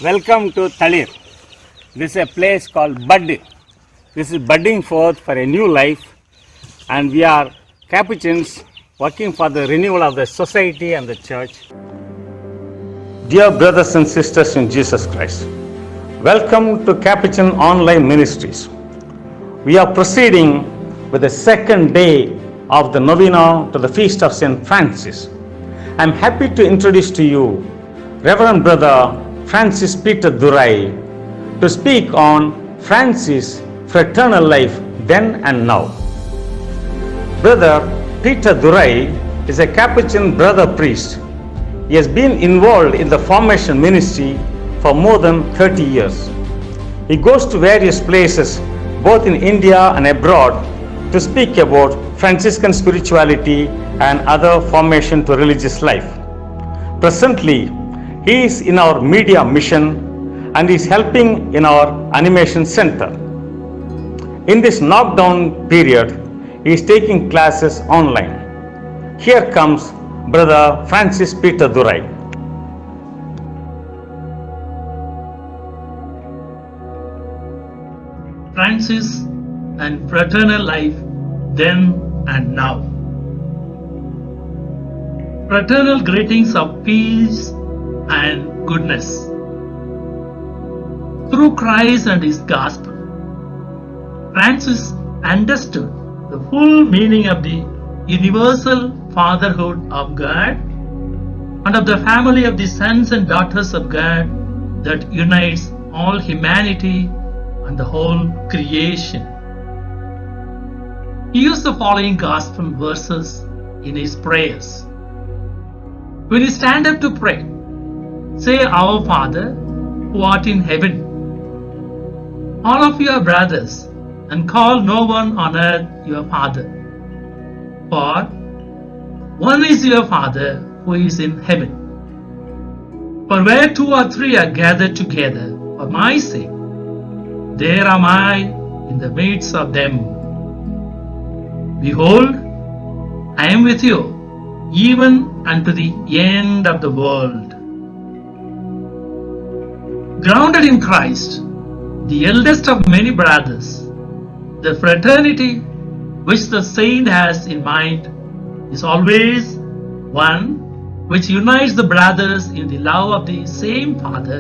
Welcome to Talir. This is a place called Bud. This is budding forth for a new life, and we are Capuchins working for the renewal of the society and the church. Dear brothers and sisters in Jesus Christ, welcome to Capuchin Online Ministries. We are proceeding with the second day of the novena to the feast of St. Francis. I am happy to introduce to you Reverend Brother Francis Peter Durai to speak on Francis' fraternal life then and now. Brother Peter Durai is a Capuchin brother priest. He has been involved in the formation ministry for more than 30 years. He goes to various places both in India and abroad to speak about Franciscan spirituality and other formation to religious life. Presently, he is in our media mission and is helping in our animation center. In this knockdown period, he is taking classes online. Here comes Brother Francis Peter Durai. Francis and fraternal life then and now. Fraternal greetings of peace and goodness. Through Christ and His gospel, Francis understood the full meaning of the universal fatherhood of God and of the family of the sons and daughters of God that unites all humanity and the whole creation. He used the following gospel verses in his prayers. When you stand up to pray, say, Our Father, who art in heaven. All of you are brothers, and call no one on earth your father. For one is your Father who is in heaven. For where two or three are gathered together for my sake, there am I in the midst of them. Behold, I am with you, even unto the end of the world. Grounded in Christ, the eldest of many brothers, the fraternity which the saint has in mind is always one which unites the brothers in the love of the same Father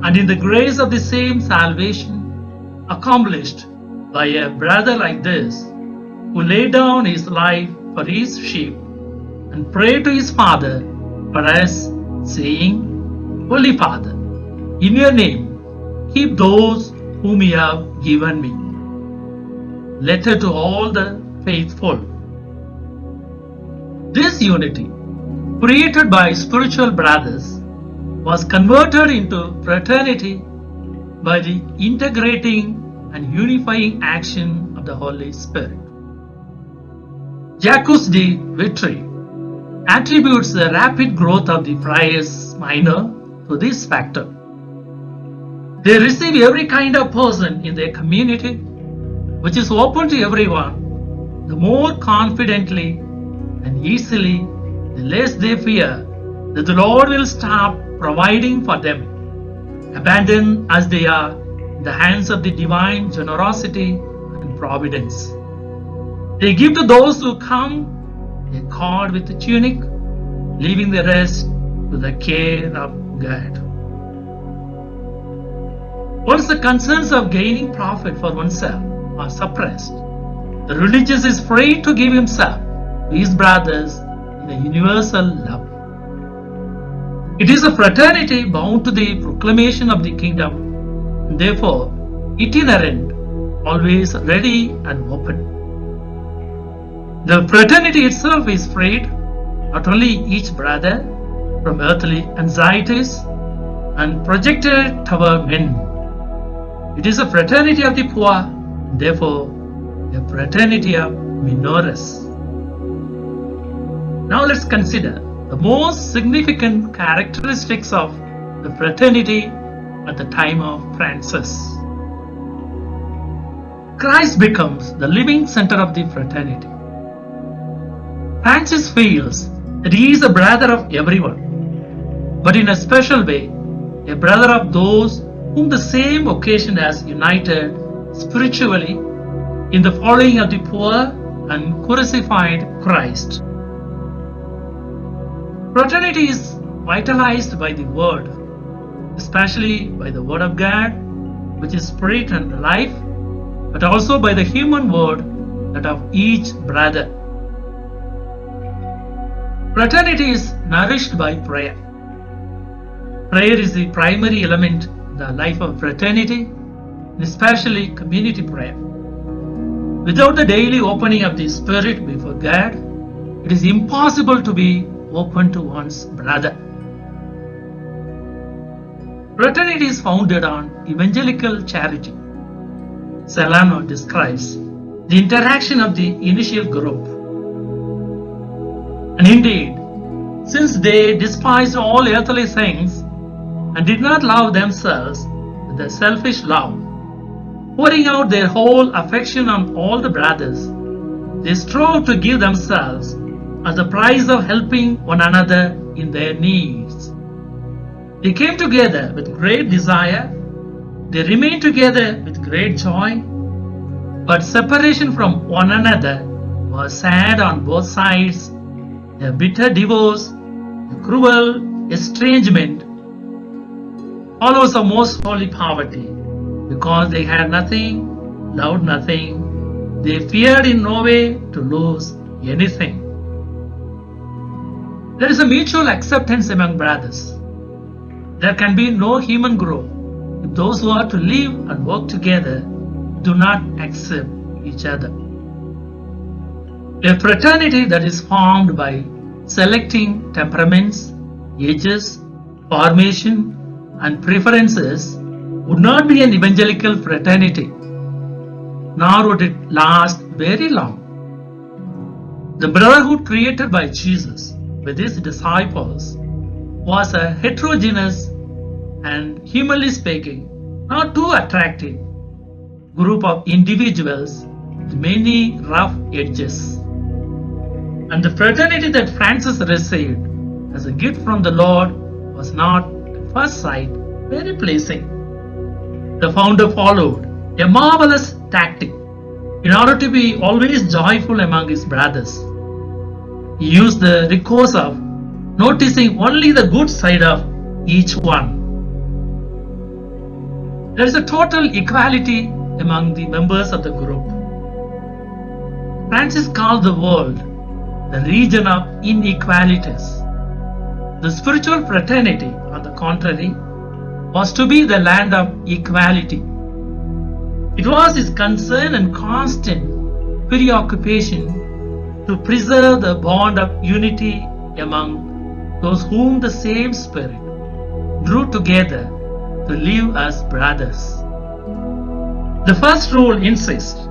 and in the grace of the same salvation accomplished by a brother like this who laid down his life for his sheep and prayed to his Father for us, saying, Holy Father, in your name keep those whom you have given me. Letter to all the faithful. This unity, created by spiritual brothers, was converted into fraternity by the integrating and unifying action of the Holy Spirit. Jacques de Vitry attributes the rapid growth of the Friars Minor to this factor. They receive every kind of person in their community, which is open to everyone. The more confidently and easily, the less they fear that the Lord will stop providing for them, abandoned as they are in the hands of the divine generosity and providence. They give to those who come a cord with a tunic, leaving the rest to the care of God. Once the concerns of gaining profit for oneself are suppressed, the religious is free to give himself to his brothers in a universal love. It is a fraternity bound to the proclamation of the kingdom, and therefore itinerant, always ready and open. The fraternity itself is freed, not only each brother, from earthly anxieties and projected toward men. It is a fraternity of the poor, and therefore a fraternity of minores. Now let's consider the most significant characteristics of the fraternity at the time of Francis. Christ becomes the living center of the fraternity. Francis feels that he is a brother of everyone, but in a special way, a brother of those whom the same occasion has united spiritually in the following of the poor and crucified Christ. Fraternity is vitalized by the Word, especially by the Word of God, which is spirit and life, but also by the human word, that of each brother. Fraternity is nourished by prayer. Prayer is the primary element in the life of fraternity, and especially community prayer. Without the daily opening of the Spirit before God, it is impossible to be open to one's brother. Fraternity is founded on evangelical charity. Celano describes the interaction of the initial group. And indeed, since they despised all earthly things and did not love themselves with a selfish love, pouring out their whole affection on all the brothers, they strove to give themselves as the price of helping one another in their needs. They came together with great desire, they remained together with great joy, but separation from one another was sad on both sides. A bitter divorce, a cruel estrangement follows a most holy poverty. Because they had nothing, loved nothing, they feared in no way to lose anything. There is a mutual acceptance among brothers. There can be no human growth if those who are to live and work together do not accept each other. A fraternity that is formed by selecting temperaments, ages, formation, and preferences would not be an evangelical fraternity, nor would it last very long. The brotherhood created by Jesus with his disciples was a heterogeneous and, humanly speaking, not too attractive group of individuals with many rough edges. And the fraternity that Francis received as a gift from the Lord was not, at first sight, very pleasing. The founder followed a marvelous tactic in order to be always joyful among his brothers. He used the recourse of noticing only the good side of each one. There is a total equality among the members of the group. Francis called the world the region of inequalities. The spiritual fraternity, on the contrary, was to be the land of equality. It was his concern and constant preoccupation to preserve the bond of unity among those whom the same Spirit drew together to live as brothers. The first rule insists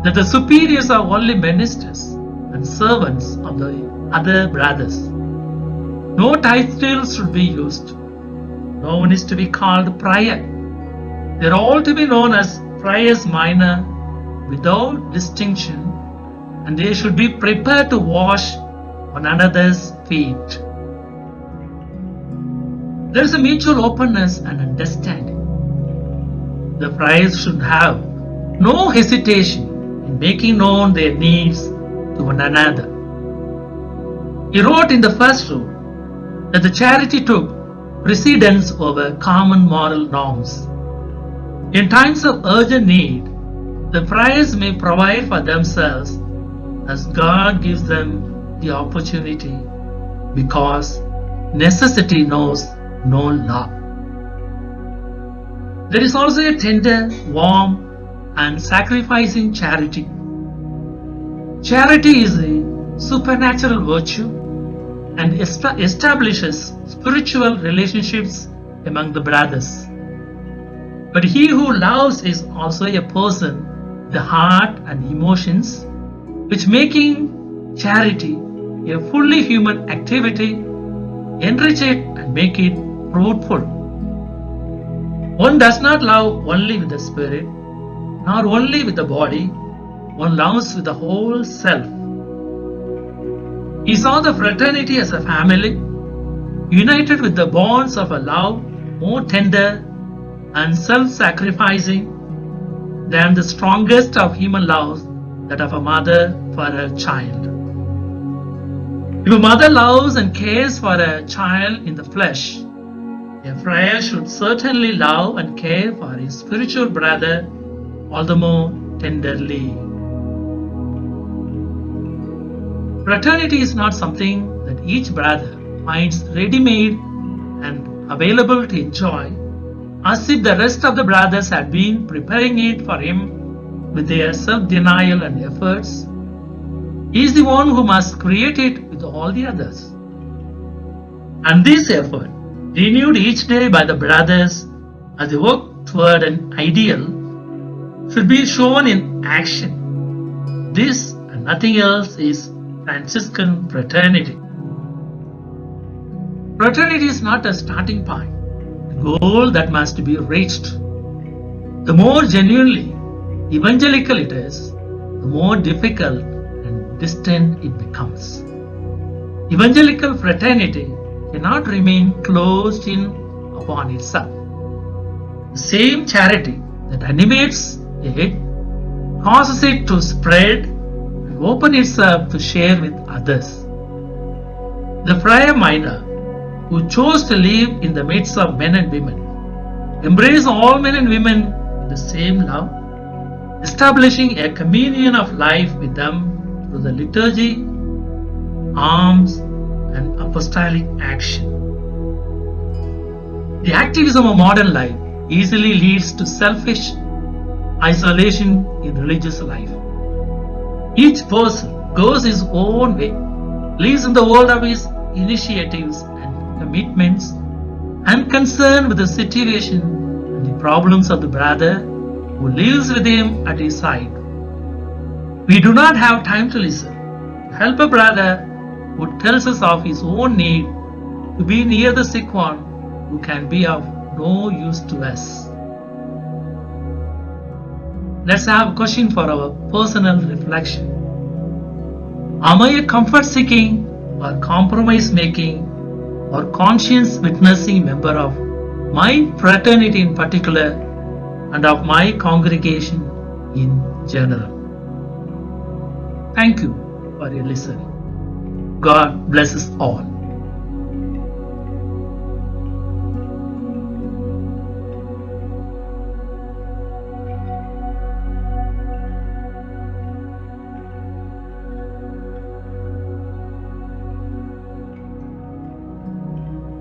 that the superiors are only ministers and servants of the other brothers. No titles should be used. No one is to be called prior. They are all to be known as priors minor without distinction, and they should be prepared to wash one another's feet. There is a mutual openness and understanding. The friars should have no hesitation in making known their needs to one another. He wrote in the first rule that the charity took precedence over common moral norms. In times of urgent need, the friars may provide for themselves as God gives them the opportunity, because necessity knows no law. There is also a tender, warm, and sacrificing charity. Charity is a supernatural virtue and establishes spiritual relationships among the brothers. But he who loves is also a person, the heart and emotions, which making charity a fully human activity, enrich it and make it fruitful. One does not love only with the spirit, nor only with the body, one loves with the whole self. He saw the fraternity as a family, united with the bonds of a love more tender and self-sacrificing than the strongest of human loves, that of a mother for her child. If a mother loves and cares for a child in the flesh, a friar should certainly love and care for his spiritual brother all the more tenderly. Fraternity is not something that each brother finds ready-made and available to enjoy, as if the rest of the brothers had been preparing it for him with their self-denial and efforts. He is the one who must create it with all the others. And this effort, renewed each day by the brothers as they work toward an ideal, should be shown in action. This and nothing else is Franciscan fraternity. Fraternity is not a starting point, a goal that must be reached. The more genuinely evangelical it is, the more difficult and distant it becomes. Evangelical fraternity cannot remain closed in upon itself. The same charity that animates it causes it to spread and open itself to share with others. The Friar Minor, who chose to live in the midst of men and women, embrace all men and women in the same love, establishing a communion of life with them through the liturgy, alms, and apostolic action. The activism of modern life easily leads to selfish isolation in religious life. Each person goes his own way, lives in the world of his initiatives and commitments, unconcerned with the situation and the problems of the brother who lives with him at his side. We do not have time to listen, to help a brother who tells us of his own need, to be near the sick one who can be of no use to us. Let's have a question for our personal reflection. Am I a comfort-seeking or compromise-making or conscience-witnessing member of my fraternity in particular and of my congregation in general? Thank you for your listening. God bless us all.